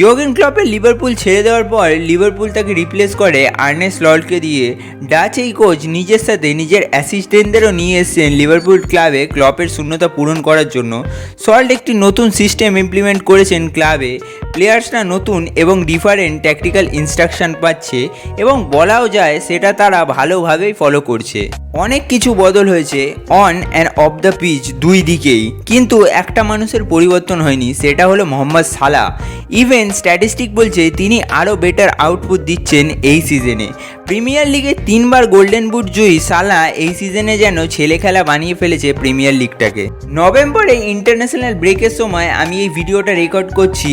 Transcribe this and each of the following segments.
Jürgen ক্লপের Liverpool ছেড়ে দেওয়ার পর লিভারপুল তাকে রিপ্লেস করে আর্নে স্লটকে দিয়ে। ডাচ এই কোচ নিজের সাথে নিজের অ্যাসিস্ট্যান্টদেরও নিয়ে এসেছেন লিভারপুল ক্লাবে ক্লপের শূন্যতা পূরণ করার জন্য। সল্ট একটি নতুন সিস্টেম ইমপ্লিমেন্ট করেছেন ক্লাবে। প্লেয়ার্সরা নতুন এবং ডিফারেন্ট ট্যাকটিক্যাল ইনস্ট্রাকশন পাচ্ছে এবং বলাও যায় সেটা তারা ভালোভাবেই ফলো করছে। অনেক কিছু বদল হয়েছে on and off the pitch দুই দিকেই, কিন্তু একটা মানুষের পরিবর্তন হয়নি, সেটা হলো মোহাম্মদ সালাহ। ইভেন স্ট্যাটিস্টিক বলছে তিনি আরও বেটার আউটপুট দিচ্ছেন এই সিজনে। প্রিমিয়ার লিগে 3বার গোল্ডেন বুট জয়ী সালাহ এই সিজনে যেন ছেলে খেলা বানিয়ে ফেলেছে প্রিমিয়ার লিগটাকে। নভেম্বরে ইন্টারন্যাশনাল ব্রেকের সময় আমি এই ভিডিওটা রেকর্ড করছি।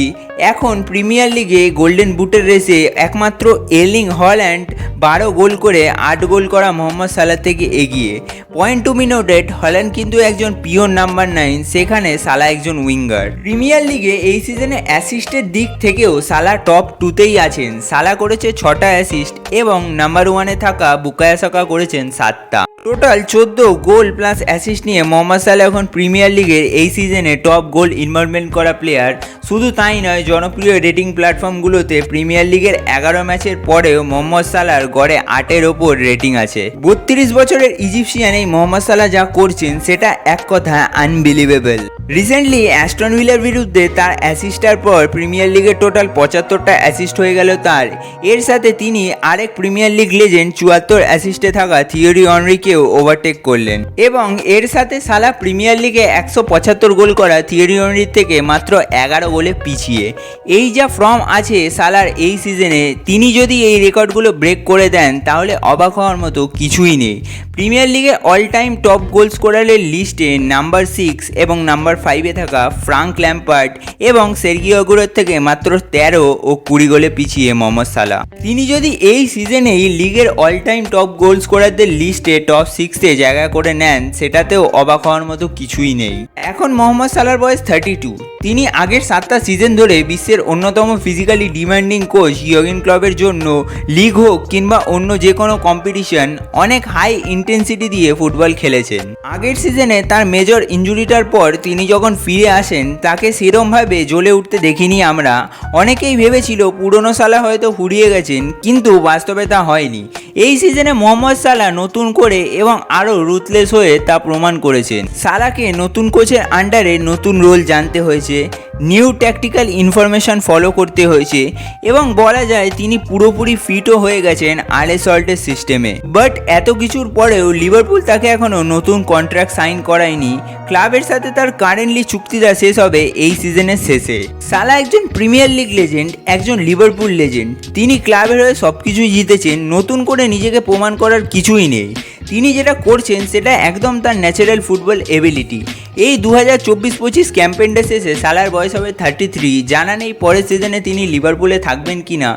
এখন প্রিমিয়ার লিগে গোল্ডেন বুটের রেসে একমাত্র এর্লিং হল্যান্ড 12 গোল করে 8 গোল করা মোহাম্মদ সালাহ থেকে এগিয়ে। Point to be noted, Haaland কিন্তু একজন পিওর নাম্বার 9, সেখানে সালাহ একজন উইঙ্গার। প্রিমিয়ার লিগে এই সিজনে অ্যাসিস্টের দিক থেকেও সালাহ টপ 2তেই আছেন। সালাহ করেছে 6টা অ্যাসিস্ট এবং নাম্বার 1-এ থাকা বুকায়ো সাকা করেছেন 7টা। টোটাল 14 গোল প্লাস অ্যাসিস্ট নিয়ে মোহাম্মদ সালাহ এখন প্রিমিয়ার লিগের এই সিজনে টপ গোল ইনভলভমেন্ট করা প্লেয়ার। শুধু তাই নয়, জনপ্রিয় রেটিং প্ল্যাটফর্মগুলোতে প্রিমিয়ার লিগের 11 ম্যাচের পরেও মোহাম্মদ সালাহর গড়ে 8-এর ওপর রেটিং আছে। 32 বছরের ইজিপশিয়ান এই মোহাম্মদ সালাহ যা করছেন সেটা এক কথা আনবিলিভেবল। রিসেন্টলি অ্যাস্টন ভিলার বিরুদ্ধে তার অ্যাসিস্টার পর প্রিমিয়ার লিগের টোটাল 75টা অ্যাসিস্ট হয়ে গেল তার। এর সাথে তিনি আরেক প্রিমিয়ার লিগ লেজেন্ড 74 অ্যাসিস্টে থাকা থিয়েরি অনরিকেও ওভারটেক করলেন এবং এর সাথে সালাহ প্রিমিয়ার লিগে 175 গোল করা থিয়েরি অনরির থেকে মাত্র 11 গোলে পিছিয়ে। এই যা ফর্ম আছে সালাহর এই সিজনে, তিনি যদি এই রেকর্ডগুলো ব্রেক করে দেন তাহলে অবাক হওয়ার মতো কিছুই নেই। প্রিমিয়ার লিগে অল টাইম টপ গোল স্কোরারের লিস্টে নাম্বার 6 এবং নাম্বার 5-এ থাকা ফ্রাঙ্ক ল্যাম্পার্ড এবং সের্গিও আগুয়েরোর থেকে মাত্র 13 ও 20 গোলে পিছিয়ে মোহাম্মদ সালাহ। তিনি যদি এই সিজনেই লিগের অল টাইম টপ গোল স্কোরারদের লিস্টে টপ 6-এ জায়গা করে নেন, সেটাতেও অবাক হওয়ার মতো কিছুই নেই। এখন মোহাম্মদ সালাহর বয়স 32। তিনি আগের 7টা সিজন ধরে বিশ্বের অন্যতম ফিজিক্যালি ডিমান্ডিং কোচ ইয়র্গেন ক্লপের জন্য লিগ হোক কিংবা অন্য যে কোনো কম্পিটিশন অনেক হাই ইন্টেন্সিটি দিয়ে ফুটবল খেলেছেন। আগের সিজনে তার মেজর ইনজুরিটার পর তিনি যখন ফিরে আসেন তাকে সেরমভাবে জ্বলে উঠতে দেখিনি আমরা। অনেকেই ভেবেছিল পুরনো সালাহ হয়তো ফুরিয়ে গেছেন, কিন্তু বাস্তবে তা হয়নি। এই সিজনে মোহাম্মদ সালাহ নতুন করে এবং আরও রুথলেস হয়ে তা প্রমাণ করেছেন। সালাহকে নতুন কোচের আন্ডারে নতুন রোল জানতে হয়েছে, নিউ ট্যাকটিক্যাল ইনফরমেশন ফলো করতে হয়েছে এবং বলা যায় তিনি পুরোপুরি ফিটও হয়ে গেছেন আর্নে স্লটের সিস্টেমে। বাট এত কিছুর পরেও লিভারপুল তাকে এখনও নতুন কন্ট্রাক্ট সাইন করায়নি। ক্লাবের সাথে তার কারেন্টলি চুক্তিটা শেষ হবে এই সিজনের শেষে। সালাহ একজন প্রিমিয়ার লিগ লেজেন্ড, একজন লিভারপুল লেজেন্ড। তিনি ক্লাবের হয়ে সব কিছুই জিতেছেন, নতুন করে নিজেকে প্রমাণ করার কিছুই নেই। তিনি যেটা করছেন সেটা একদম তার ন্যাচারাল ফুটবল এবিলিটি। এই 2024-25 ক্যাম্পেইনটা শেষে সালাহর বয়স হবে 33। জানা নেই পরের সিজনে তিনি লিভারপুলে থাকবেন কিনা,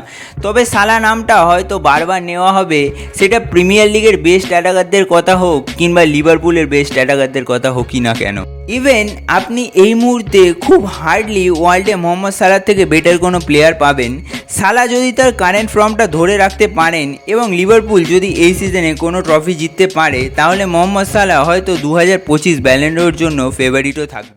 তবে সালাহ নামটা হয়তো বারবার নেওয়া হবে, সেটা প্রিমিয়ার লিগের বেস্ট অ্যাটাকারদের কথা হোক কিংবা লিভারপুলের বেস্ট অ্যাটাকারদের কথা হোকই না কেন। ইভেন আপনি এই মুহূর্তে খুব হার্ডলি ওয়ার্ল্ডে মোহাম্মদ সালাহ থেকে বেটার কোনো প্লেয়ার পাবেন। সালাহ যদি তার কারেন্ট ফর্মটা ধরে রাখতে পারেন এবং লিভারপুল যদি এই সিজনে কোনো ট্রফি জিততে পারে, তাহলে মোহাম্মদ সালাহ হয়তো 2025 ব্যালন ড'র জন্য ফেভারিটও থাকবে।